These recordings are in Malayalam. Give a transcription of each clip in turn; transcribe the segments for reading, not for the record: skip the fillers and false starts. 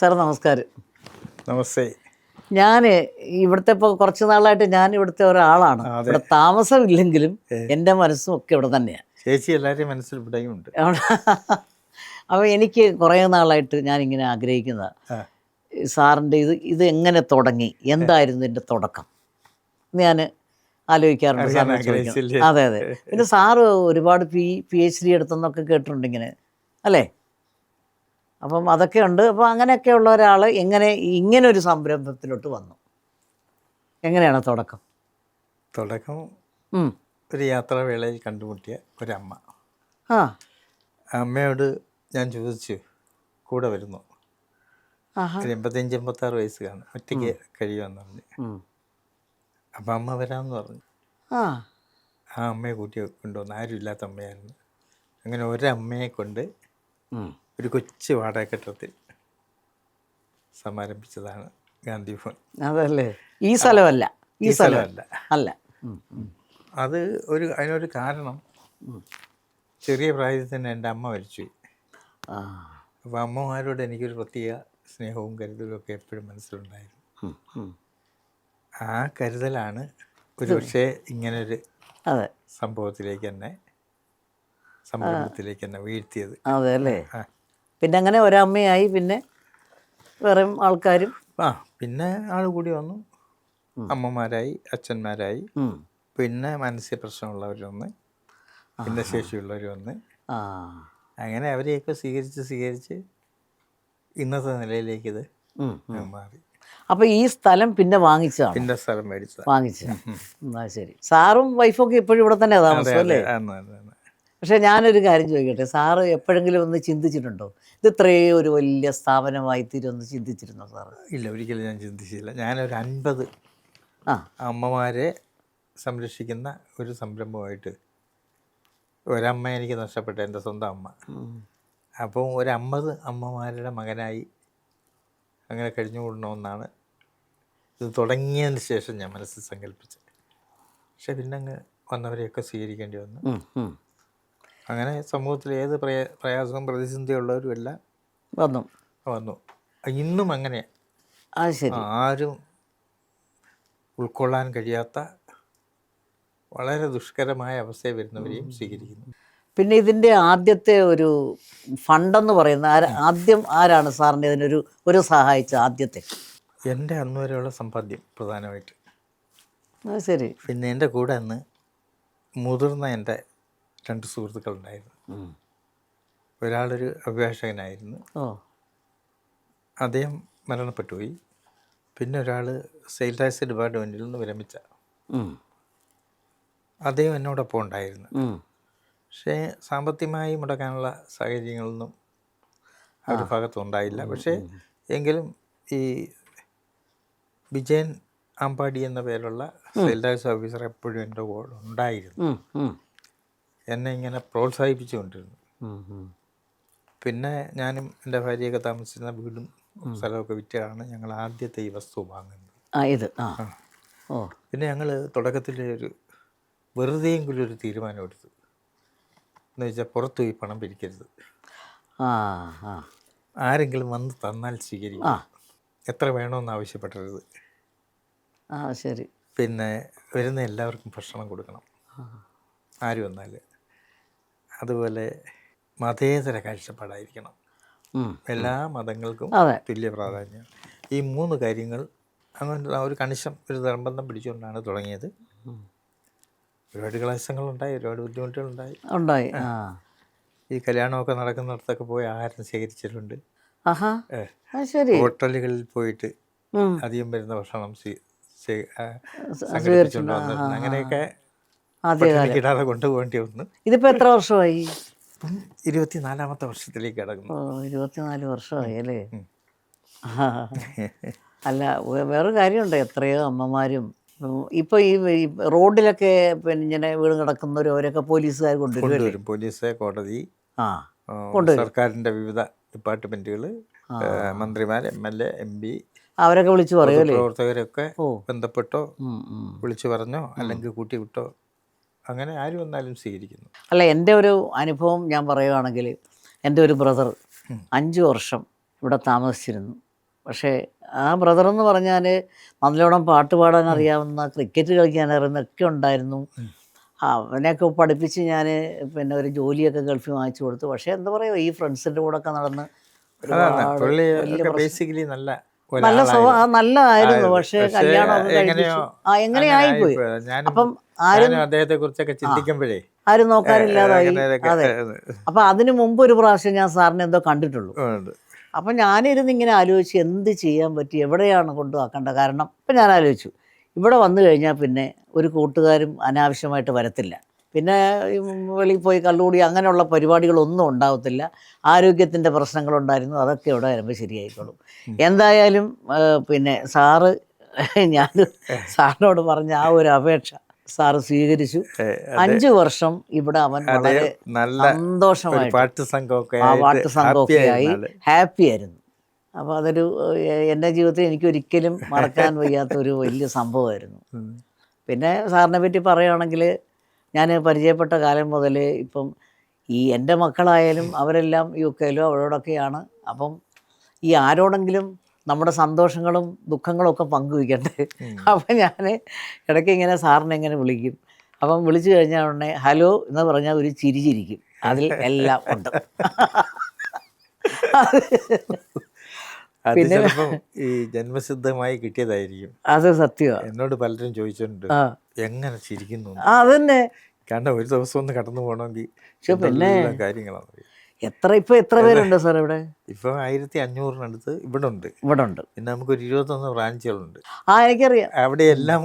സാർ നമസ്കാരം. നമസ്തേ. ഞാൻ ഇവിടുത്തെ ഇപ്പോൾ കുറച്ച് നാളായിട്ട് ഞാൻ ഇവിടുത്തെ ഒരാളാണ്. ഇവിടെ താമസമില്ലെങ്കിലും എൻ്റെ മനസ്സും ഒക്കെ ഇവിടെ തന്നെയാണ്. ചേച്ചി എല്ലാവരെയും മനസ്സിൽ ഇവിടെയും ഉണ്ട്. അപ്പോൾ എനിക്ക് കുറേ നാളായിട്ട് ഞാനിങ്ങനെ ആഗ്രഹിക്കുന്ന സാറിൻ്റെ ഇത് എങ്ങനെ തുടങ്ങി, എന്തായിരുന്നു ഇതിൻ്റെ തുടക്കം ഞാൻ ആലോചിക്കാറുണ്ട്. സാറിന് ചോദിക്കണം. അതെ അതെ. പിന്നെ സാറ് ഒരുപാട് PhD എടുത്തെന്നൊക്കെ കേട്ടിട്ടുണ്ട് ഇങ്ങനെ, അല്ലേ? അപ്പം അതൊക്കെ ഉണ്ട്. അപ്പോൾ അങ്ങനെയൊക്കെയുള്ള ഒരാൾ ഇങ്ങനെ ഒരു സംരംഭത്തിലോട്ട് വന്നു, എങ്ങനെയാണ് തുടക്കം? ഒരു യാത്രാവേളയിൽ കണ്ടുമുട്ടിയ ഒരമ്മ. ആ അമ്മയോട് ഞാൻ ചോദിച്ചു, കൂടെ വരുന്നു. 85-86 വയസ്സ് കാണും, ഒറ്റയ്ക്ക് കഴിയുമെന്ന് പറഞ്ഞു. അപ്പം അമ്മ വരാമെന്ന് പറഞ്ഞു. ആ അമ്മയെ കൂട്ടി കൊണ്ടുവന്നു. ആരും ഇല്ലാത്ത അമ്മയായിരുന്നു. അങ്ങനെ ഒരമ്മയെ കൊണ്ട് ഒരു കൊച്ചു വാടക കെട്ടിടത്തിൽ സമാരംഭിച്ചതാണ് ഗാന്ധി ഭവൻ. അതല്ലേ? ഈ സ്ഥലമല്ല, ഈ സ്ഥലമല്ല അല്ല. അത് അതിനൊരു കാരണം, ചെറിയ പ്രായത്തിൽ തന്നെ എൻ്റെ അമ്മ മരിച്ചുപോയി. അപ്പോൾ അമ്മമാരോട് എനിക്കൊരു പ്രത്യേക സ്നേഹവും കരുതലും ഒക്കെ എപ്പോഴും മനസ്സിലുണ്ടായിരുന്നു. ആ കരുതലാണ് ഒരു പക്ഷേ ഇങ്ങനൊരു സംഭവത്തിലേക്ക് തന്നെ, സംരംഭത്തിലേക്ക് തന്നെ വീഴ്ത്തിയത്. അതെ അല്ലേ? പിന്നെ അങ്ങനെ ഒരമ്മയായി, പിന്നെ വേറെ ആൾക്കാരും പിന്നെ ആൾ കൂടി വന്നു. അമ്മമാരായി, അച്ഛന്മാരായി, പിന്നെ മാനസിക പ്രശ്നമുള്ളവർ വന്ന്, ഭിന്നശേഷിയുള്ളവർ വന്ന്, അങ്ങനെ അവരെയൊക്കെ സ്വീകരിച്ച് ഇന്നത്തെ നിലയിലേക്ക് ഇത് മാറി. അപ്പോൾ ഈ സ്ഥലം പിന്നെ വാങ്ങിച്ചതാണ്? പിന്നെ സ്ഥലം വാങ്ങിച്ചതാണ്. ശരി. സാറും വൈഫൊക്കെ ഇപ്പോഴും ഇവിടെ തന്നെ താമസം അല്ലേ? പക്ഷേ ഞാനൊരു കാര്യം ചോദിക്കട്ടെ, സാറ് എപ്പോഴെങ്കിലും ഒന്ന് ചിന്തിച്ചിട്ടുണ്ടോ ഇത് ഇത്രയും ഒരു വലിയ സ്ഥാപനമായി തീരുമെന്ന് ചിന്തിച്ചിരുന്നോ സാറ്? ഇല്ല, ഒരിക്കലും ഞാൻ ചിന്തിച്ചില്ല. ഞാനൊരു 50 അമ്മമാരെ സംരക്ഷിക്കുന്ന ഒരു സംരംഭമായിട്ട്, ഒരമ്മ എനിക്ക് നഷ്ടപ്പെട്ട എൻ്റെ സ്വന്തം അമ്മ. അപ്പോൾ ഒരു 50 അമ്മമാരുടെ മകനായി അങ്ങനെ കഴിഞ്ഞുകൂടണമെന്നാണ് ഇത് തുടങ്ങിയതിന് ശേഷം ഞാൻ മനസ്സിൽ സങ്കല്പിച്ചത്. പക്ഷെ പിന്നെ അങ്ങ് വന്നവരെയൊക്കെ സ്വീകരിക്കേണ്ടി വന്നു. അങ്ങനെ സമൂഹത്തിൽ ഏത് പ്രയാസവും പ്രതിസന്ധിയുള്ളവരും എല്ലാം വന്നു. ഇന്നും അങ്ങനെ ആരും ഉൾക്കൊള്ളാൻ കഴിയാത്ത വളരെ ദുഷ്കരമായ അവസ്ഥയിൽ വരുന്നവരെയും സ്വീകരിക്കുന്നു. പിന്നെ ഇതിൻ്റെ ആദ്യത്തെ ഒരു ഫണ്ടെന്ന് പറയുന്ന ആദ്യം ആരാണ് സാറിൻ്റെ ഇതിനൊരു സഹായിച്ച ആദ്യത്തെ? എൻ്റെ അന്ന് വരെയുള്ള സമ്പാദ്യം പ്രധാനമായിട്ട്. ശരി. പിന്നെ എൻ്റെ കൂടെ അന്ന് മുതിർന്ന എൻ്റെ 2 സുഹൃത്തുക്കളുണ്ടായിരുന്നു. ഒരാളൊരു അഭിഭാഷകനായിരുന്നു, അദ്ദേഹം മരണപ്പെട്ടുപോയി. പിന്നെ ഒരാൾ സെയിൽ ടാക്സ് ഡിപ്പാർട്ട്മെൻറ്റിൽ നിന്ന് വിരമിച്ച, അദ്ദേഹം എന്നോടൊപ്പം ഉണ്ടായിരുന്നു. പക്ഷേ സാമ്പത്തികമായി മുടക്കാനുള്ള സാഹചര്യങ്ങളൊന്നും ഒരു ഭാഗത്തുണ്ടായില്ല. പക്ഷേ എങ്കിലും ഈ വിജയൻ ആമ്പാടി എന്ന പേരുള്ള സെയിൽ ടാക്സ് ഓഫീസർ എപ്പോഴും എൻ്റെ കൂടെ ഉണ്ടായിരുന്നു, എന്നെ ഇങ്ങനെ പ്രോത്സാഹിപ്പിച്ചുകൊണ്ടിരുന്നു. പിന്നെ ഞാനും എൻ്റെ ഭാര്യയൊക്കെ താമസിച്ചിരുന്ന വീടും സ്ഥലമൊക്കെ വിറ്റാണ് ഞങ്ങൾ ആദ്യത്തെ ഈ വസ്തു വാങ്ങുന്നത്. പിന്നെ ഞങ്ങൾ തുടക്കത്തിൽ വെറുതെയെങ്കിലും ഒരു തീരുമാനം എടുത്തു, എന്ന് വെച്ചാൽ പുറത്തു പോയി പണം പിരിക്കരുത്. ആരെങ്കിലും വന്ന് തന്നാൽ സ്വീകരിക്കും, എത്ര വേണമെന്ന് ആവശ്യപ്പെടരുത്. ശരി. പിന്നെ വരുന്ന എല്ലാവർക്കും ഭക്ഷണം കൊടുക്കണം, ആര് വന്നാൽ. അതുപോലെ മതേതര കാഴ്ചപ്പാടായിരിക്കണം, എല്ലാ മതങ്ങൾക്കും തുല്യ പ്രാധാന്യം. ഈ 3 കാര്യങ്ങൾ അങ്ങനെയുള്ള ഒരു കണിശം ഒരു നിർബന്ധം പിടിച്ചുകൊണ്ടാണ് തുടങ്ങിയത്. ഒരുപാട് ക്ലേശങ്ങളുണ്ടായി, ഒരുപാട് ബുദ്ധിമുട്ടുകളുണ്ടായി. ഈ കല്യാണമൊക്കെ നടക്കുന്നിടത്തൊക്കെ പോയി ആഹാരം ശേഖരിച്ചിട്ടുണ്ട്. ഹോട്ടലുകളിൽ പോയിട്ട് അധികം വരുന്ന ഭക്ഷണം സംഘടിപ്പിച്ചുകൊണ്ട് വന്നിട്ടുണ്ട്. അങ്ങനെയൊക്കെ കിടാതെ കൊണ്ടുപോകേണ്ടി വന്നു. ഇതിപ്പോൾ എത്ര വർഷമായി? 24ാമത്തെ വർഷത്തിലേക്ക് കിടക്കുന്നു. 24 വർഷമായി അല്ലേ? അല്ല, വേറൊരു കാര്യമുണ്ട്, എത്രയോ അമ്മമാരും ഇപ്പോൾ ഈ റോഡിലൊക്കെ പിന്നെ ഇങ്ങനെ വീട് കിടക്കുന്നവരും അവരൊക്കെ പോലീസുകാർ കൊണ്ടുവരും. പോലീസ്, കോടതി, സർക്കാരിൻ്റെ വിവിധ ഡിപ്പാർട്ട്മെൻറ്റുകൾ, മന്ത്രിമാർ, MLA, MP അവരൊക്കെ വിളിച്ചു പറയും. പ്രവർത്തകരൊക്കെ ബന്ധപ്പെട്ടോ വിളിച്ചു പറഞ്ഞോ അല്ലെങ്കിൽ കൂട്ടി വിട്ടോ അങ്ങനെ ആര് വന്നാലും സ്വീകരിക്കുന്നു. അല്ല, എൻ്റെ ഒരു അനുഭവം ഞാൻ പറയുകയാണെങ്കിൽ, എൻ്റെ ഒരു ബ്രദർ 5 വർഷം ഇവിടെ താമസിച്ചിരുന്നു. പക്ഷേ ആ ബ്രദർ എന്ന് പറഞ്ഞാൽ നല്ലോണം പാട്ട് പാടാൻ അറിയാവുന്ന, ക്രിക്കറ്റ് കളിക്കാൻ അറിയുന്നൊക്കെ ഉണ്ടായിരുന്നു. അവനെയൊക്കെ പഠിപ്പിച്ച് ഞാൻ പിന്നെ ഒരു ജോലിയൊക്കെ ഗൾഫിൽ വാങ്ങിച്ചു കൊടുത്തു. പക്ഷേ എന്താ പറയുക, ഈ ഫ്രണ്ട്സിൻ്റെ കൂടെ ഒക്കെ നടന്ന് ഒരുപാട് വലിയ ബേസിക്കലി നല്ല നല്ല നല്ലതായിരുന്നു. പക്ഷേ കല്യാണമൊക്കെ കഴിപ്പിച്ചു എങ്ങനെയായിപ്പോയി. അപ്പം ആരും അദ്ദേഹത്തെ കുറിച്ചൊക്കെ ചിന്തിക്കുമ്പോഴേ ആരും നോക്കാനില്ലാതായി. അതെ. അപ്പം അതിന് മുമ്പ് ഒരു പ്രാവശ്യം ഞാൻ സാറിനെ എന്തോ കണ്ടിട്ടുള്ളൂ. അപ്പം ഞാനിരുന്ന് ഇങ്ങനെ ആലോചിച്ച് എന്ത് ചെയ്യാൻ പറ്റി, എവിടെയാണ് കൊണ്ടുപോക്കേണ്ടത്. കാരണം ഇപ്പം ഞാൻ ആലോചിച്ചു, ഇവിടെ വന്നു കഴിഞ്ഞാൽ പിന്നെ ഒരു കൂട്ടുകാരും അനാവശ്യമായിട്ട് വരത്തില്ല. പിന്നെ വെളിയിൽ പോയി കള്ളുകൂടി അങ്ങനെയുള്ള പരിപാടികളൊന്നും ഉണ്ടാകത്തില്ല. ആരോഗ്യത്തിൻ്റെ പ്രശ്നങ്ങളുണ്ടായിരുന്നു, അതൊക്കെ ഇവിടെ വരുമ്പോൾ ശരിയായിക്കോളും. എന്തായാലും പിന്നെ സാറ് ഞാൻ സാറിനോട് പറഞ്ഞ ആ ഒരു അപേക്ഷ സാറ് സ്വീകരിച്ചു. 5 വർഷം ഇവിടെ അവൻ വളരെ സന്തോഷമായിട്ട് പാട്ട് സംഘമൊക്കെ ആയി ഹാപ്പി ആയിരുന്നു. അപ്പോൾ അതൊരു എൻ്റെ ജീവിതത്തിൽ എനിക്ക് ഒരിക്കലും മറക്കാൻ വയ്യാത്തൊരു വലിയ സംഭവമായിരുന്നു. പിന്നെ സാറിനെ പറ്റി പറയുകയാണെങ്കിൽ ഞാൻ പരിചയപ്പെട്ട കാലം മുതൽ ഇപ്പം ഈ എൻ്റെ മക്കളായാലും അവരെല്ലാം UK-ലോ അവരോടൊക്കെയാണ്. അപ്പം ഈ ആരോടെങ്കിലും നമ്മുടെ സന്തോഷങ്ങളും ദുഃഖങ്ങളും ഒക്കെ പങ്കുവയ്ക്കണ്ടേ. അപ്പം ഞാൻ ഇടയ്ക്ക് ഇങ്ങനെ സാറിനെ ഇങ്ങനെ വിളിക്കും. അപ്പം വിളിച്ചു കഴിഞ്ഞാൽ ഉടനെ ഹലോ എന്ന് പറഞ്ഞാൽ ഒരു ചിരിച്ചിരിക്കും, അതിൽ എല്ലാം ഉണ്ട്. പിന്നെ ഈ ജന്മസിദ്ധമായി കിട്ടിയതായിരിക്കും. അത് സത്യമാണ്. എന്നോട് പലരും ചോദിച്ചിട്ടുണ്ട് എങ്ങനെ ചിരിക്കുന്നു. അതന്നെ, കാരണം ഒരു ദിവസം ഒന്ന് കടന്നു പോകണമെങ്കിൽ പിന്നെ കാര്യങ്ങളാണ്. എത്ര പേരുണ്ട് സാർ ഇവിടെ? ഇപ്പൊ 1500-നടുത്ത് ഇവിടെ ഉണ്ട്. പിന്നെ നമുക്കൊരു 21 ബ്രാഞ്ചുകളുണ്ട്. എനിക്കറിയാം. അവിടെ എല്ലാം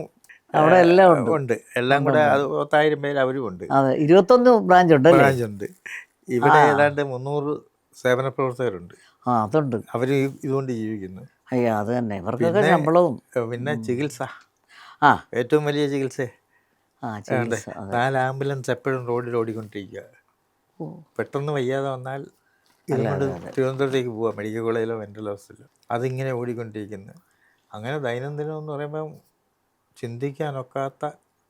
ഉണ്ട്. എല്ലാം കൂടെ 10,000 പേര് അവരും ഉണ്ട്. 21 ബ്രാഞ്ച് ഉണ്ട്. ഇവിടെ ഏതാണ്ട് 300 സേവന പ്രവർത്തകരുണ്ട്. അതുണ്ട്. അവര് ഇതുകൊണ്ട് ജീവിക്കുന്നു. അത് തന്നെ, ഇവർക്കൊക്കെ ശമ്പളവും. പിന്നെ ചികിത്സ, ഏറ്റവും വലിയ ചികിത്സ. 4 ആംബുലൻസ് എപ്പോഴും റോഡിൽ ഓടിക്കൊണ്ടിരിക്കുക. പെട്ടെന്ന് വയ്യാതെ വന്നാൽ ഇതുകൊണ്ട് തിരുവനന്തപുരത്തേക്ക് പോവാം, മെഡിക്കൽ കോളേജിലോ മെൻ്റൽ ഹോസ്പിറ്റലിലോ. അതിങ്ങനെ ഓടിക്കൊണ്ടിരിക്കുന്നു. അങ്ങനെ ദൈനംദിനം എന്ന് പറയുമ്പം ചിന്തിക്കാനൊക്കാത്ത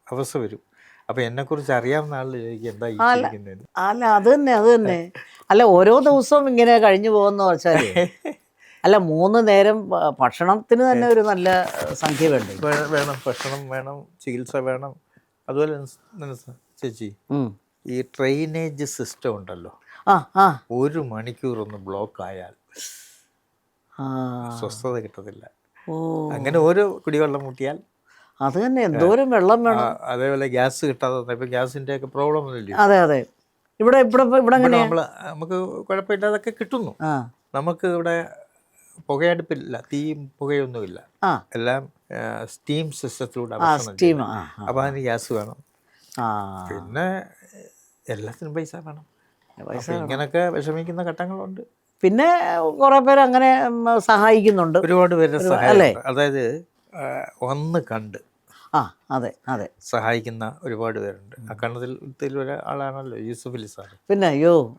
അവസ്ഥ വരും. അപ്പം എന്നെക്കുറിച്ച് അറിയാവുന്ന ആൾ ചോദിക്കും എന്താ ഈ ചിന്തിക്കുന്നത്. അത് തന്നെ. അല്ല, ഓരോ ദിവസവും ഇങ്ങനെ കഴിഞ്ഞു പോകുന്ന വെച്ചാൽ അല്ല 3 നേരം ഭക്ഷണത്തിന് തന്നെ ഒരു നല്ല സംഖ്യ വേണം. ഭക്ഷണം വേണം, ചികിത്സ വേണം. അതുപോലെ ചേച്ചി, ഈ ഡ്രെയിനേജ് സിസ്റ്റം ഉണ്ടല്ലോ, 1 മണിക്കൂർ ഒന്ന് ബ്ലോക്ക് ആയാൽ സ്വസ്ഥത കിട്ടത്തില്ല. അങ്ങനെ ഓരോ കുടിവെള്ളം മുട്ടിയാൽ അത് തന്നെ എന്തോരം വെള്ളം വേണം. അതേപോലെ ഗ്യാസ് കിട്ടാതെ ഇപ്പം ഗ്യാസിൻ്റെ ഒക്കെ പ്രോബ്ലം ഒന്നുമില്ല. അതെ. ഇവിടെ നമുക്ക് കുഴപ്പമില്ലാതൊക്കെ കിട്ടുന്നു. നമുക്ക് ഇവിടെ പുകയടുപ്പില്ല, തീയും പുകയൊന്നുമില്ല. എല്ലാം സ്റ്റീം സിസ്റ്റത്തിലൂടെ. അപ്പം അതിന് ഗ്യാസ് വേണം. പിന്നെ എല്ലാത്തിനും പൈസ വേണം. ഇങ്ങനൊക്കെ വിഷമിക്കുന്ന ഘട്ടങ്ങളുണ്ട്. പിന്നെ കുറെ പേര് അങ്ങനെ സഹായിക്കുന്നുണ്ട്, ഒരുപാട് പേര് സഹായിക്കുന്നുണ്ട്. അതായത് ഒന്ന് കണ്ട് അതെ സഹായിക്കുന്ന ഒരുപാട് പേരുണ്ട്. അക്കാരണത്തിൽ ഒരാളാണല്ലോ യൂസഫ് അലി സാർ. പിന്നെ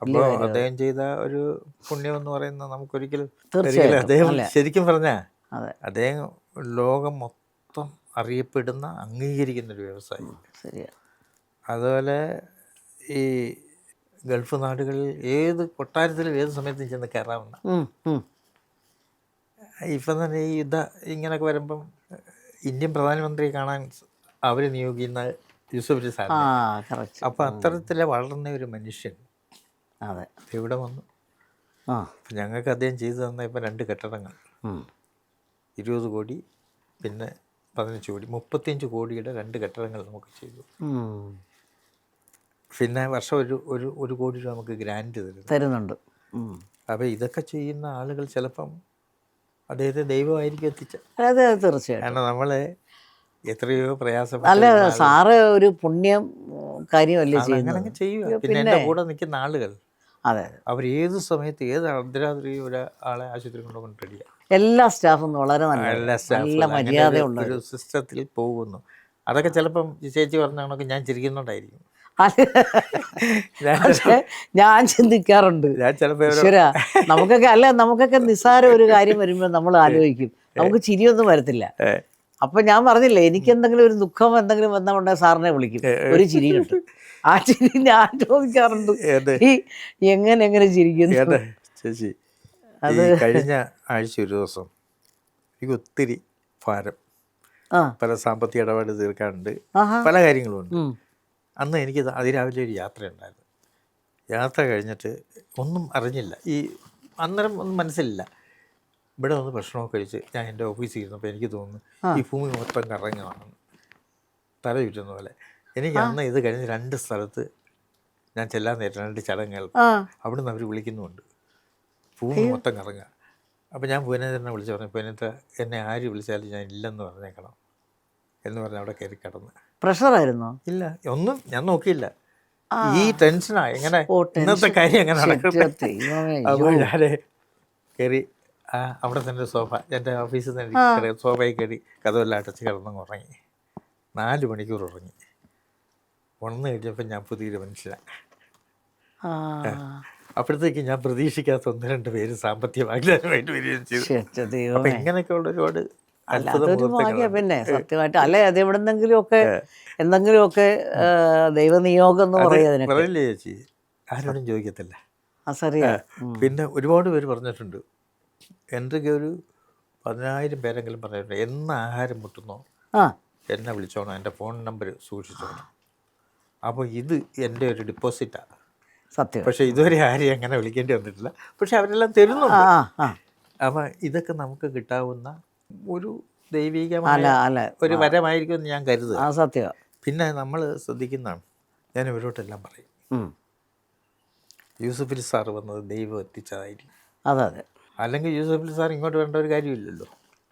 അപ്പോൾ അദ്ദേഹം ചെയ്ത ഒരു പുണ്യം എന്ന് പറയുന്നത് നമുക്കൊരിക്കലും അദ്ദേഹം ശരിക്കും പറഞ്ഞാൽ അദ്ദേഹം ലോകം മൊത്തം അറിയപ്പെടുന്ന അംഗീകരിക്കുന്നൊരു വ്യവസായി. അതുപോലെ ഈ ഗൾഫ് നാടുകളിൽ ഏത് കൊട്ടാരത്തിലും ഏത് സമയത്തും ചെന്ന് കയറാവുന്ന. ഇപ്പം തന്നെ ഈ ഇങ്ങനെയൊക്കെ വരുമ്പം ഇന്ത്യൻ പ്രധാനമന്ത്രി കാണാൻ അവർ നിയോഗിക്കുന്ന യൂസഫ് അലി സാർ. അപ്പം അത്തരത്തിലെ വളർന്ന ഒരു മനുഷ്യൻ ഇവിടെ വന്നു. ഞങ്ങൾക്ക് അദ്ദേഹം ചെയ്തു തന്ന ഇപ്പം 2 കെട്ടിടങ്ങൾ, 20 കോടി പിന്നെ 15 കോടി, 35 കോടിയുടെ 2 കെട്ടിടങ്ങൾ നമുക്ക് ചെയ്തു. പിന്നെ വർഷം ഒരു കോടി രൂപ നമുക്ക് ഗ്രാൻഡ് തരുന്നുണ്ട്. അപ്പോൾ ഇതൊക്കെ ചെയ്യുന്ന ആളുകൾ ചിലപ്പം അദ്ദേഹത്തെ ദൈവമായിരിക്കും എത്തിച്ചത്. അതെ, തീർച്ചയായും. കാരണം നമ്മൾ എത്രയോ പ്രയാസപ്പെട്ട. അല്ല, സാറ് ഒരു പുണ്യം കാര്യമല്ലേ ചെയ്യുന്നത്. അങ്ങനെ ചെയ്യുക. പിന്നെ എൻ്റെ കൂടെ നിൽക്കുന്ന ആളുകൾ അവർ ഏത് സമയത്ത് ഏത് അർദ്ധരാത്രി ഒരാളെ ആശുപത്രി കൊണ്ടുപോയി എല്ലാ സ്റ്റാഫും വളരെ നല്ല മര്യാദയുള്ള ഒരു സിസ്റ്റത്തിൽ പോകുന്നു. അതൊക്കെ ചിലപ്പം ചേച്ചി പറഞ്ഞ കണക്ക് ഞാൻ ചിരിക്കുന്നുണ്ടായിരിക്കും. ഞാൻ ചിന്തിക്കാറുണ്ട്, നമുക്കൊക്കെ നിസ്സാര ഒരു കാര്യം വരുമ്പോൾ നമ്മൾ ആലോചിക്കും, നമുക്ക് ചിരിയൊന്നും വരത്തില്ല. അപ്പൊ ഞാൻ പറഞ്ഞില്ലേ, എനിക്ക് എന്തെങ്കിലും ഒരു ദുഃഖം എന്തെങ്കിലും വന്നുണ്ടെങ്കിൽ സാറിനെ വിളിക്കും, ഒരു ചിരി കിട്ടും. ആ ചിരി ഞാൻ ചോദിക്കാറുണ്ട്, എങ്ങനെ ചിരിക്കുന്നു. ചേച്ചി, അത് കഴിഞ്ഞ ആഴ്ച ഒരു ദിവസം എനിക്ക് ഒത്തിരി ഭാരം, ആ പല സാമ്പത്തിക ഇടപാട് തീർക്കാനുണ്ട്, ആഹാ പല കാര്യങ്ങളുമുണ്ട്. ഉം. അന്ന് എനിക്ക് അതിരാവിലെ ഒരു യാത്രയുണ്ടായിരുന്നു. യാത്ര കഴിഞ്ഞിട്ട് ഒന്നും അറിഞ്ഞില്ല, ഈ അന്നേരം ഒന്നും മനസ്സിലില്ല. ഇവിടെ വന്ന് ഭക്ഷണമൊക്കെ കഴിച്ച് ഞാൻ എൻ്റെ ഓഫീസിൽ ഇരുന്നപ്പോൾ എനിക്ക് തോന്നുന്നു ഈ ഭൂമി മൊത്തം കറങ്ങുകയാണെന്ന്, തല ചുറ്റുന്ന പോലെ. എനിക്ക് അന്ന് ഇത് കഴിഞ്ഞ് 2 സ്ഥലത്ത് ഞാൻ ചെല്ലാൻ നേരിട്ട് 2 ചടങ്ങുകൾ. ആ അവിടുന്ന് അവർ വിളിക്കുന്നുമുണ്ട്, ഭൂമി മൊത്തം കറങ്ങുക. അപ്പോൾ ഞാൻ പൂനേതരനെ വിളിച്ച് പറഞ്ഞു, പൂനേത്ത എന്നെ ആര് വിളിച്ചാലും ഞാൻ ഇല്ലെന്ന് പറഞ്ഞേക്കണം എന്ന് പറഞ്ഞ് അവിടെ കയറി കിടന്ന്. പ്രഷറായിരുന്നോ? ഇല്ല, ഒന്നും ഞാൻ നോക്കിയില്ല. ഈ ടെൻഷനാണ് എങ്ങനെ ഓ, ഇന്നത്തെ കാര്യം എങ്ങനെ നടക്കുന്നത്. ദൈവമേ, അപ്പോൾ ഞാൻ കയറി അവിടെ തന്നെ സോഫ, എൻ്റെ ഓഫീസിൽ തന്നെ സോഫയിൽ കയറി കഥവെല്ലാം അടച്ച് കിടന്നങ്ങ് ഉറങ്ങി. 4 മണിക്കൂർ ഉറങ്ങി. ഉണർന്നു കഴിഞ്ഞപ്പോൾ ഞാൻ പുതിയൊരു മനുഷ്യനാണ്. ആ അപ്പോഴത്തേക്ക് ഞാൻ പ്രതീക്ഷിക്കാത്ത 1-2 പേര് സാമ്പത്തിക വാഗ്ദാനമായിട്ട് വരികയും ചെയ്തു. ശ്ശെ, ദൈവമേ. അപ്പം ഇങ്ങനെയൊക്കെയുള്ള ഒരുപാട് അല്ല, അത്ഭുത അതൊരു ഭാഗ്യം. മുഹൂർത്തങ്ങളാണ്. പിന്നെ സത്യമായിട്ട് അല്ലെ, അത് എവിടെന്നെങ്കിലുമൊക്കെ എന്തെങ്കിലുമൊക്കെ ദൈവനിയോഗം എന്ന് പറയും അതിനൊക്കെ. പറയില്ലേ ചേച്ചി, ആരോടും ചോദിക്കത്തില്ല. സറിയാ. പിന്നെ ഒരുപാട് പേര് പറഞ്ഞിട്ടുണ്ട്, എന്തൊക്കെ ഒരു 10,000 പേരെങ്കിലും പറഞ്ഞിട്ടുണ്ട്, എന്ന് ആഹാരം മുട്ടുന്നോ ആ എന്നെ വിളിച്ചോണം, എൻ്റെ ഫോൺ നമ്പർ സൂക്ഷിച്ചോണം. അപ്പോൾ ഇത് എൻ്റെ ഒരു ഡിപ്പോസിറ്റാണ്. സത്യം. പക്ഷേ ഇതുവരെ ആരെയും അങ്ങനെ വിളിക്കേണ്ടി വന്നിട്ടില്ല. പക്ഷെ അവരെല്ലാം ആ തരുന്നുണ്ട്. ആ ആ അപ്പം ഇതൊക്കെ നമുക്ക് കിട്ടാവുന്ന ഒരു അല്ല ദൈവികമായ അല്ല ഒരു വരമായിരിക്കുമെന്ന് ഞാൻ കരുതുക. ആ സത്യമാണ്. പിന്നെ നമ്മൾ ശ്രദ്ധിക്കുന്നതാണ്, ഞാൻ ഇവരോട്ടെല്ലാം പറയും, യൂസഫ് അലി സാറ് വന്നത് ദൈവം എത്തിച്ചതായിരിക്കും. അതെ അതെ, അല്ലെങ്കിൽ യൂസഫ് അലി സാർ ഇങ്ങോട്ട് വരേണ്ട ഒരു കാര്യമില്ലല്ലോ.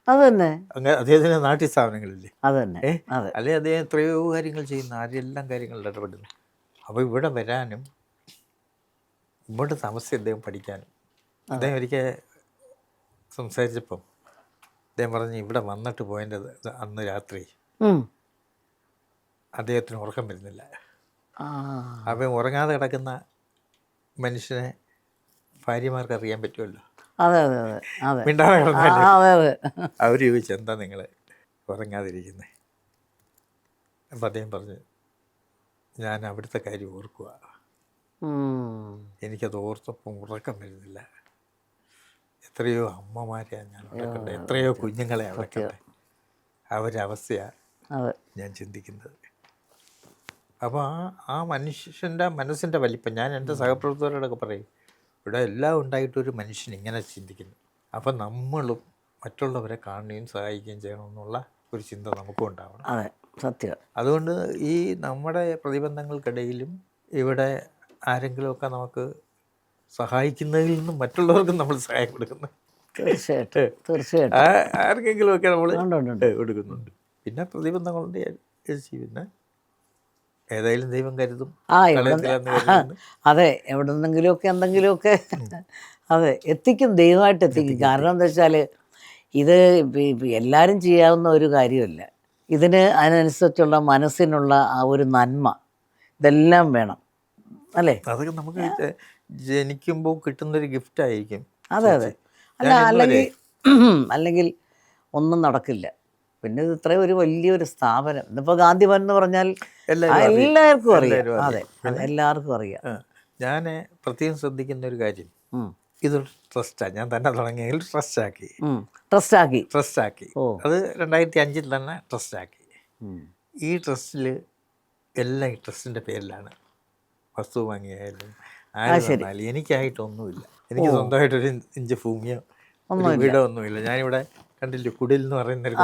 അത് തന്നെ, അങ്ങനെ അദ്ദേഹത്തിന് നാട്യ സ്ഥാപനങ്ങളില്ലേ, അത് തന്നെ. അതെ, അല്ലെ അദ്ദേഹം എത്രയോ കാര്യങ്ങൾ ചെയ്യുന്ന, ആരെല്ലാം കാര്യങ്ങളിൽ ഇടപെടുന്നു. അപ്പോൾ ഇവിടെ വരാനും ഇവിടെ താമസിച്ച് അദ്ദേഹം പഠിക്കാനും. അദ്ദേഹം ഒരിക്കൽ സംസാരിച്ചപ്പം അദ്ദേഹം പറഞ്ഞ്, ഇവിടെ വന്നിട്ട് പോയതിൻ്റെ അന്ന് രാത്രി അദ്ദേഹത്തിന് ഉറക്കം വരുന്നില്ല. ആ അപ്പം ഉറങ്ങാതെ കിടക്കുന്ന മനുഷ്യനെ ഭാര്യമാർക്ക് അറിയാൻ പറ്റുമല്ലോ. അതെ അതെ അതെ അതെ മിണ്ടാതെ കിടന്നല്ലേ. അതെ അതെ. അവർ ചോദിച്ചു, എന്താ നിങ്ങൾ ഉറങ്ങാതിരിക്കുന്നത്? അപ്പം അദ്ദേഹം പറഞ്ഞു, ഞാൻ അവിടുത്തെ കാര്യം ഓർക്കുക, എനിക്കത് ഓർത്തപ്പം ഉറക്കം വരുന്നില്ല. എത്രയോ അമ്മമാരെയാണ് ഞാൻ അവിടെ കണ്ടത്, എത്രയോ കുഞ്ഞുങ്ങളെ അവിടെ കണ്ടത്, അവരവസ്ഥയാണ് അതെ ഞാൻ ചിന്തിക്കുന്നത്. അപ്പോൾ ആ മനുഷ്യൻ്റെ മനസ്സിൻ്റെ വലിപ്പം ഞാൻ എൻ്റെ സഹപ്രവർത്തകരോടൊക്കെ പറയും, ഇവിടെ എല്ലാം ഉണ്ടായിട്ടൊരു മനുഷ്യൻ ഇങ്ങനെ ചിന്തിക്കുന്നു. അപ്പം നമ്മളും മറ്റുള്ളവരെ കാണുകയും സഹായിക്കുകയും ചെയ്യണമെന്നുള്ള ഒരു ചിന്ത നമുക്കും ഉണ്ടാവണം. അതെ സത്യം. അതുകൊണ്ട് ഈ നമ്മുടെ പ്രതിബന്ധങ്ങൾക്കിടയിലും ഇവിടെ ആരെങ്കിലുമൊക്കെ നമുക്ക് സഹായിക്കുന്നതിൽ നിന്നും മറ്റുള്ളവർക്കും നമ്മൾ സഹായം കൊടുക്കുന്നു. തീർച്ചയായിട്ടും തീർച്ചയായിട്ടും ആർക്കെങ്കിലുമൊക്കെ നമ്മൾ ഉണ്ട്. കൊടുക്കുന്നുണ്ട്. പിന്നെ പ്രതിബന്ധങ്ങളുണ്ട് ചേച്ചി, പിന്നെ ഏതായാലും ദൈവം കരുതും. ആ അതെ, എവിടെ നിന്നെങ്കിലുമൊക്കെ എന്തെങ്കിലുമൊക്കെ അതെ എത്തിക്കും, ദൈവമായിട്ട് എത്തിക്കും. കാരണം എന്താ വെച്ചാൽ ഇത് എല്ലാവരും ചെയ്യാവുന്ന ഒരു കാര്യമല്ല. ഇതിന് അതിനനുസരിച്ചുള്ള മനസ്സിനുള്ള ആ ഒരു നന്മ ഇതെല്ലാം വേണം, അല്ലേ? അതൊക്കെ നമുക്ക് ജനിക്കുമ്പോൾ കിട്ടുന്നൊരു ഗിഫ്റ്റ് ആയിരിക്കും. അതെ അതെ. അല്ല, അല്ലെങ്കിൽ ഒന്നും നടക്കില്ല. പിന്നെ ഇത് ഇത്രയും ഒരു വലിയൊരു സ്ഥാപനം, ഇന്നിപ്പോൾ ഗാന്ധി ഭവൻ എന്ന് പറഞ്ഞാൽ എല്ലാവർക്കും അറിയാം. അതെ, എല്ലാവർക്കും അറിയാം. ഞാൻ പ്രത്യേകം ശ്രദ്ധിക്കുന്ന ഒരു കാര്യം, ഇതൊരു ട്രസ്റ്റാണ്. ഞാൻ തന്നെ തുടങ്ങിയെങ്കിൽ ട്രസ്റ്റാക്കി. അത് 2005 തന്നെ ട്രസ്റ്റാക്കി. ഈ ട്രസ്റ്റിൽ എല്ലാം ഈ ട്രസ്റ്റിൻ്റെ പേരിലാണ്. വസ്തു വാങ്ങിയായാലും ആര് വന്നാലും എനിക്കായിട്ടൊന്നുമില്ല. എനിക്ക് സ്വന്തമായിട്ടൊരു ഇഞ്ച് ഭൂമിയോ ഒരു വീടോ ഒന്നുമില്ല. ഞാനിവിടെ കണ്ടില്ലേ കുടിൽ എന്ന് പറയുന്നൊരു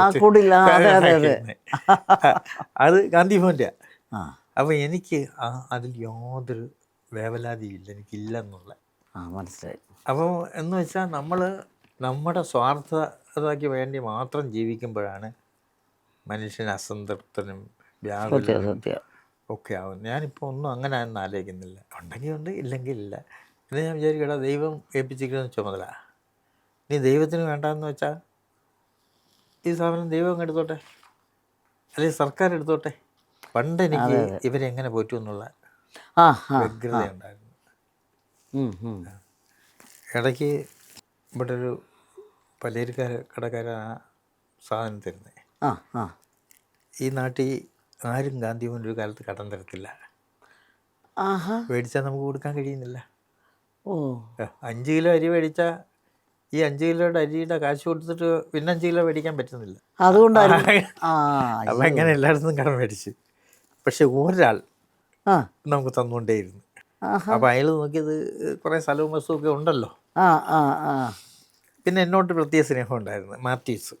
അത് ഗാന്ധി ഭവൻ്റെ. അപ്പോൾ എനിക്ക് അതിൽ യാതൊരു വേവലാതിയില്ല, എനിക്കില്ലെന്നുള്ള മനസ്സിലായി. അപ്പോൾ എന്ന് വെച്ചാൽ നമ്മൾ നമ്മുടെ സ്വാർത്ഥതയ്ക്ക് വേണ്ടി മാത്രം ജീവിക്കുമ്പോഴാണ് മനുഷ്യൻ അസംതൃപ്തനും വ്യാകുലനും ഒക്കെ ആവും. ഞാനിപ്പോൾ ഒന്നും അങ്ങനെ ഒന്നും ആലോചിക്കുന്നില്ല. ഉണ്ടെങ്കിൽ ഉണ്ട്, ഇല്ലെങ്കിൽ ഇല്ല. പിന്നെ ഞാൻ വിചാരിക്കടാ, ദൈവം ഏൽപ്പിച്ചിരിക്കുന്ന ചുമതല, നീ ദൈവത്തിന് വേണ്ടാന്ന് വെച്ചാൽ ഈ സാധനം ദൈവം അങ്ങ് എടുത്തോട്ടെ, അല്ലെങ്കിൽ സർക്കാർ എടുത്തോട്ടെ. പണ്ട് എനിക്ക് ഇവരെങ്ങനെ പോറ്റു എന്നുള്ള വ്യഗ്രത ഉണ്ടായിരുന്നു. ഇടയ്ക്ക് ഇവിടെ ഒരു കടക്കാരാണ് സാധനം തരുന്നത്. ഈ നാട്ടിൽ ആരും ഗാന്ധി ഭവൻ ഒരു കാലത്ത് കടം തരത്തില്ല. മേടിച്ചാൽ നമുക്ക് കൊടുക്കാൻ കഴിയുന്നില്ല. 5 കിലോ അരി മേടിച്ചാൽ ഈ 5 കിലോയുടെ അരിയുടെ കാശ് കൊടുത്തിട്ട് പിന്നെ 5 കിലോ മേടിക്കാൻ പറ്റുന്നില്ല. അതുകൊണ്ടായിരുന്നു. ആ അപ്പം അങ്ങനെ എല്ലായിടത്തും കടം മേടിച്ച്. പക്ഷെ ഒരാൾ ആ നമുക്ക് തന്നുകൊണ്ടേയിരുന്നു. ആഹാ. അപ്പം അയാൾ നോക്കിയത് കുറേ സ്ഥലവും വസ്തുവൊക്കെ ഉണ്ടല്ലോ. ആ ആ ആ പിന്നെ എന്നോട്ട് പ്രത്യേക സ്നേഹം ഉണ്ടായിരുന്നു. മാത്യൂസ്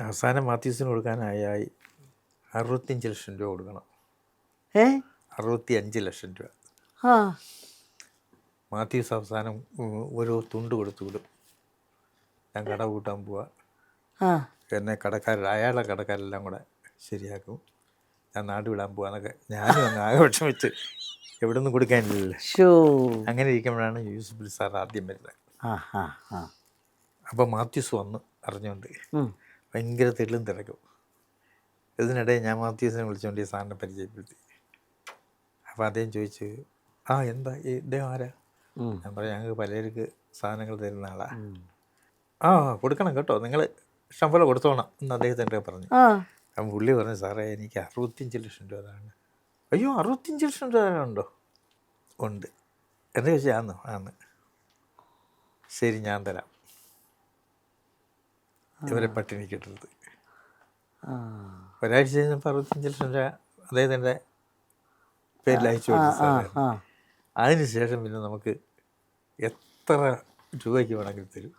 അവസാനം മാത്യൂസിന് കൊടുക്കാനായി 65 ലക്ഷം രൂപ കൊടുക്കണം. 65 ലക്ഷം രൂപ. ആ മാത്യൂസ് അവസാനം ഓരോ തുണ്ട് കൊടുത്തു വിടും. ഞാൻ കട കൂട്ടാൻ പോവാ, ആ എന്നെ അയാളെ കടക്കാരെല്ലാം കൂടെ ശരിയാക്കും, ഞാൻ നാട് വിടാൻ പോവാന്നൊക്കെ. ഞാനും അങ്ങ് ആകെ വിഷമിച്ച് എവിടെ നിന്നും കൊടുക്കാനില്ലല്ലോ. ഷോ അങ്ങനെ ഇരിക്കുമ്പോഴാണ് യൂസുഫ് സാർ ആദ്യം വരുന്നത്. ആ ആ ആ അപ്പോൾ മാത്യൂസ് വന്ന് അറിഞ്ഞുകൊണ്ട് ഭയങ്കര തെല്ലും തിരക്കും. ഇതിനിടെ ഞാൻ മാത്യൂസിനെ വിളിച്ചുകൊണ്ട് ഈ സാറിനെ പരിചയപ്പെടുത്തി. അപ്പോൾ അദ്ദേഹം ചോദിച്ചു, ആ എന്താ ഇദ്ദേഹം ആരാ? ഞാൻ പറയാം, ഞങ്ങൾക്ക് പലർക്ക് സാധനങ്ങൾ തരുന്ന ആളാ. ആ കൊടുക്കണം കേട്ടോ, നിങ്ങൾ ഇഷ്ടം പോലെ കൊടുത്തോണം എന്ന് അദ്ദേഹത്തിൻ്റെ പറഞ്ഞു. അപ്പം പുള്ളി പറഞ്ഞു, സാറേ എനിക്ക് 65 ലക്ഷം രൂപ അതാണ്. അയ്യോ 65 ലക്ഷം രൂപ ഉണ്ടോ? ഉണ്ട്. എന്താ ചോദിച്ചാൽ ആന്ന്. ശരി ഞാൻ തരാം, ഇവരെ പട്ടിണി കിട്ടരുത്. ഒരാഴ്ച കഴിഞ്ഞപ്പോൾ 65 ലക്ഷം രൂപ അദ്ദേഹത്തിൻ്റെ പേരിൽ അയച്ചു കൊടുത്തു സാറേ. അതിനുശേഷം പിന്നെ നമുക്ക് എത്ര രൂപയ്ക്ക് വേണമെങ്കിൽ തരും.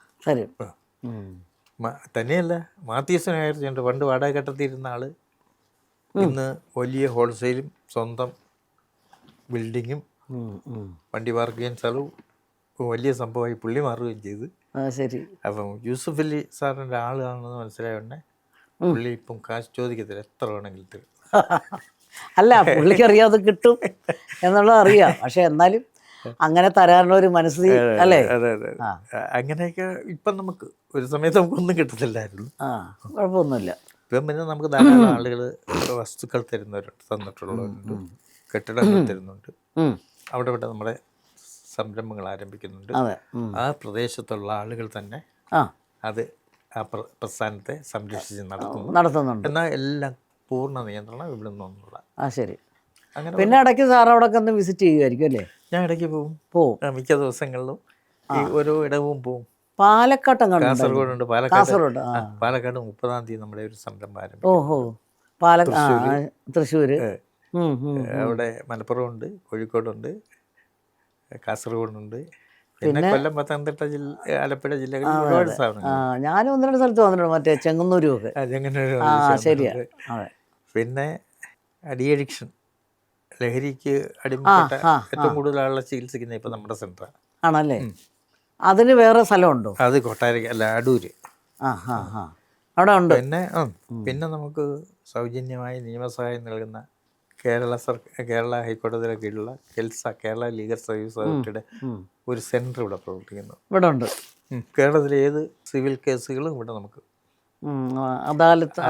തന്നെയല്ല, മാത്യൂസിനായിരുന്നു പണ്ട് വാടക കെട്ടത്തിരുന്ന ആള് ഇന്ന് വലിയ ഹോൾസെയിലും സ്വന്തം ബിൽഡിങ്ങും വണ്ടി പാർക്ക് ചെയ്യാൻ സ്ഥലവും വലിയ സംഭവമായി പുള്ളി മാറുകയും ചെയ്ത്. ശരി. അപ്പം യൂസുഫ് അലി സാറിൻ്റെ ആളാണെന്ന് മനസ്സിലായോണ്ടേ പുള്ളി ഇപ്പം കാശ് ചോദിക്കത്തില്ല, എത്ര വേണമെങ്കിലും തരും. അല്ല, പുള്ളിക്ക് അറിയാതെ കിട്ടും എന്നുള്ളത് അറിയാം. പക്ഷെ എന്നാലും അങ്ങനെ തരാനുള്ള ഒരു മനസ്സ് അല്ലേ? അതെ. അങ്ങനെയൊക്കെ ഇപ്പം നമുക്ക് ഒരു സമയത്ത് നമുക്കൊന്നും കിട്ടത്തില്ലായിരുന്നു. കുഴപ്പമൊന്നുമില്ല. ഇപ്പം പിന്നെ നമുക്ക് ധാരാളം ആളുകൾ വസ്തുക്കൾ തന്നിട്ടുള്ളവരുണ്ട്, കെട്ടിടങ്ങൾ തരുന്നുണ്ട്. അവിടെ ഇവിടെ നമ്മുടെ സംരംഭങ്ങൾ ആരംഭിക്കുന്നുണ്ട്. ആ പ്രദേശത്തുള്ള ആളുകൾ തന്നെ അത് ആ പ്രസ്ഥാനത്തെ സംരക്ഷിച്ച് നടത്തുന്നുണ്ട്. എന്നാൽ എല്ലാം പൂർണ്ണ നിയന്ത്രണം ഇവിടെ നിന്നുള്ള. ശരി. അങ്ങനെ പിന്നെ ഇടയ്ക്ക് സാർ അവിടെ ഒന്ന് വിസിറ്റ് ചെയ്യുമായിരിക്കും അല്ലേ? ഞാൻ ഇടയ്ക്ക് പോവും. മിക്ക ദിവസങ്ങളിലും ഈ ഓരോ ഇടവും പോവും. പാലക്കാട്, കാസർഗോഡുണ്ട്. പാലക്കാട് 30-ാം തീയതി നമ്മുടെ ഒരു സംരംഭം ആരംഭിക്കും. തൃശ്ശൂര്, അവിടെ മലപ്പുറമുണ്ട്, കോഴിക്കോടുണ്ട്, കാസർഗോഡുണ്ട്, പിന്നെ കൊല്ലം, പത്തനംതിട്ട ജില്ല, ആലപ്പുഴ ജില്ലകളിൽ ഒരുപാട് സ്ഥാപനങ്ങൾ. ഞാനും 1-2 സ്ഥലത്ത് വന്നിട്ടുണ്ട്, മറ്റേ ചെങ്ങന്നൂരും ഒക്കെ. ശരിയാ. പിന്നെ അഡിയഡിക്ഷൻ, ലഹരിക്ക് അടിമപ്പെട്ട ഏറ്റവും കൂടുതൽ ആളുകളെ ചികിത്സിക്കുന്ന ഇപ്പം നമ്മുടെ സെൻ്ററാണ്. ആണല്ലേ? അതിന് വേറെ സ്ഥലമുണ്ടോ? അത് കൊട്ടാരക്ക, അല്ല അടൂര്. അവിടെ ഉണ്ട്. പിന്നെ നമുക്ക് സൗജന്യമായി നിയമസഹായം നൽകുന്ന കേരള ഹൈക്കോടതിയുടെ കീഴിലുള്ള കേരള ലീഗൽ സർവീസ് അതോറിറ്റിയുടെ ഒരു സെൻറ്റർ ഇവിടെ പ്രവർത്തിക്കുന്നു. ഇവിടെ ഉണ്ട്. കേരളത്തിലെ ഏത് സിവിൽ കേസുകളും ഇവിടെ നമുക്ക് അദാലത്തിൽ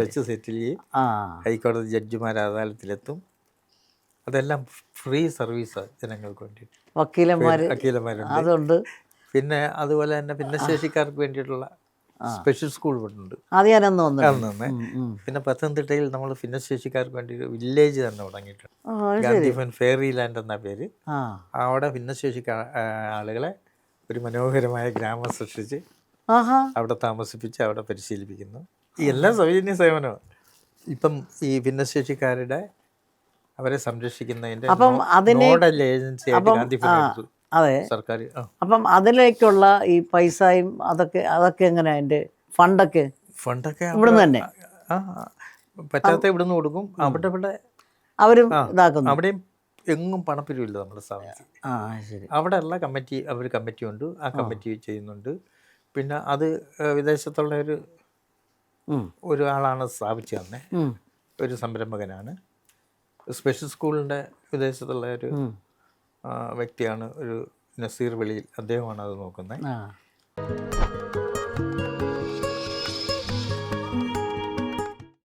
വെച്ച് സെറ്റിൽ ചെയ്യും. ഹൈക്കോടതി ജഡ്ജിമാർ അദാലത്തിലെത്തും. അതെല്ലാം ഫ്രീ സർവീസാണ് ജനങ്ങൾക്ക് വേണ്ടിയിട്ട്. വക്കീലന്മാരുണ്ട്. അതുണ്ട്. പിന്നെ അതുപോലെ തന്നെ ഭിന്നശേഷിക്കാർക്ക് വേണ്ടിയിട്ടുള്ള സ്പെഷ്യൽ സ്കൂൾ ഇവിടെ ഉണ്ട്. പിന്നെ പത്തനംതിട്ടയിൽ നമ്മൾ ഭിന്നശേഷിക്കാർക്ക് വേണ്ടി ഒരു വില്ലേജ് തന്നെ തുടങ്ങിയിട്ടുണ്ട്. ഗാന്ധിഭവൻ ഫെയറി ലാൻഡ് എന്ന പേര്. അവിടെ ഭിന്നശേഷിക്ക ആളുകളെ ഒരു മനോഹരമായ ഗ്രാമം സൃഷ്ടിച്ച് അവിടെ താമസിപ്പിച്ച് അവിടെ പരിശീലിപ്പിക്കുന്നു. ഈ എല്ലാ സൗജന്യ സേവനവും ഇപ്പം ഈ ഭിന്നശേഷിക്കാരുടെ അവരെ സംരക്ഷിക്കുന്നതിന്റെ നോഡൽ ഏജൻസിയായിട്ട് ഗാന്ധിഭവൻ സർക്കാർ. അപ്പം അതിലേക്കുള്ള ഈ പൈസയും അതൊക്കെ എങ്ങനെ, അതിന്റെ ഫണ്ടൊക്കെ ഇവിടുന്ന് തന്നെ പറ്റാത്ത ഇവിടുന്ന് കൊടുക്കും. അവിടെ അവരും ഇതാക്കുന്നു. അവിടെയും എങ്ങും പണപ്പിരിവില്ല നമ്മുടെ സ്ഥാപനത്തിൽ. അവിടെ ഉള്ള കമ്മിറ്റി ഉണ്ട്, ആ കമ്മിറ്റി ചെയ്യുന്നുണ്ട്. പിന്നെ അത് വിദേശത്തുള്ള ഒരു ആളാണ് സ്ഥാപിച്ചു തന്നെ, ഒരു സംരംഭകനാണ്. സ്പെഷ്യൽ സ്കൂളിൻ്റെ വിദേശത്തുള്ള ഒരു വ്യക്തിയാണ്, ഒരു നസീർ വെളിയിൽ, അദ്ദേഹമാണ് അത് നോക്കുന്നത്.